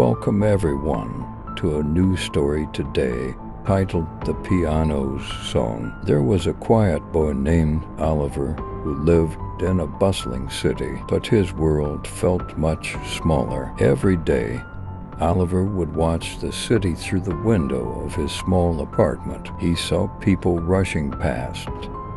Welcome everyone to a new story today titled The Piano's Song. There was a quiet boy named Oliver who lived in a bustling city, but his world felt much smaller. Every day, Oliver would watch the city through the window of his small apartment. He saw people rushing past,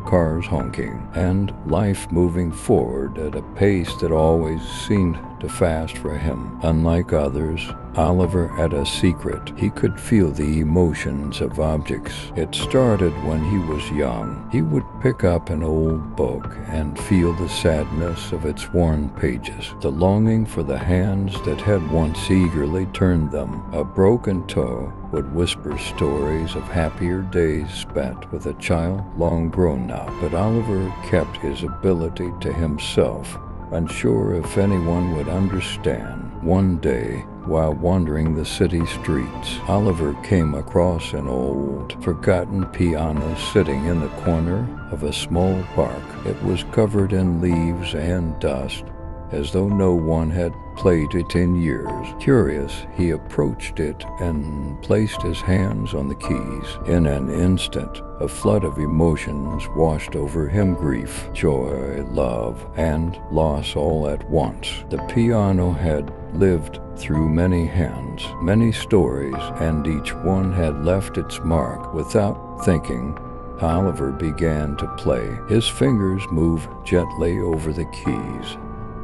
cars honking, and life moving forward at a pace that always seemed too fast for him. Unlike others, Oliver had a secret. He could feel the emotions of objects. It started when he was young. He would pick up an old book and feel the sadness of its worn pages, the longing for the hands that had once eagerly turned them. A broken toe would whisper stories of happier days spent with a child long grown now. But Oliver kept his ability to himself, unsure if anyone would understand. One day, while wandering the city streets, Oliver came across an old, forgotten piano sitting in the corner of a small park. It was covered in leaves and dust, as though no one had played it in years. Curious, he approached it and placed his hands on the keys. In an instant, a flood of emotions washed over him: grief, joy, love, and loss all at once. The piano had lived through many hands, many stories, and each one had left its mark. Without thinking, Oliver began to play. His fingers moved gently over the keys,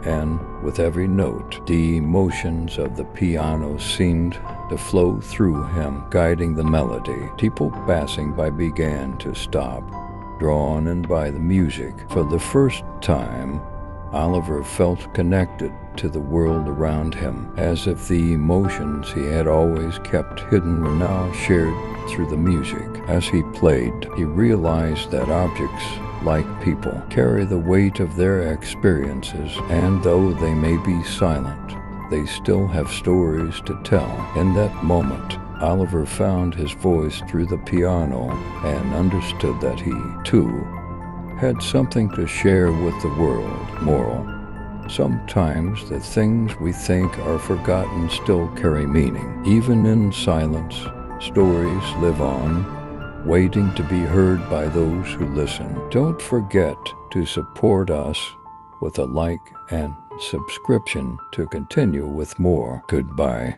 and with every note, the emotions of the piano seemed to flow through him, guiding the melody. People passing by began to stop, drawn in by the music. For the first time, Oliver felt connected to the world around him, as if the emotions he had always kept hidden were now shared through the music. As he played, he realized that objects, like people, carry the weight of their experiences, and though they may be silent, they still have stories to tell. In that moment, Oliver found his voice through the piano and understood that he, too, had something to share with the world. Moral: sometimes the things we think are forgotten still carry meaning. Even in silence, stories live on, waiting to be heard by those who listen. Don't forget to support us with a like and subscription to continue with more. Goodbye.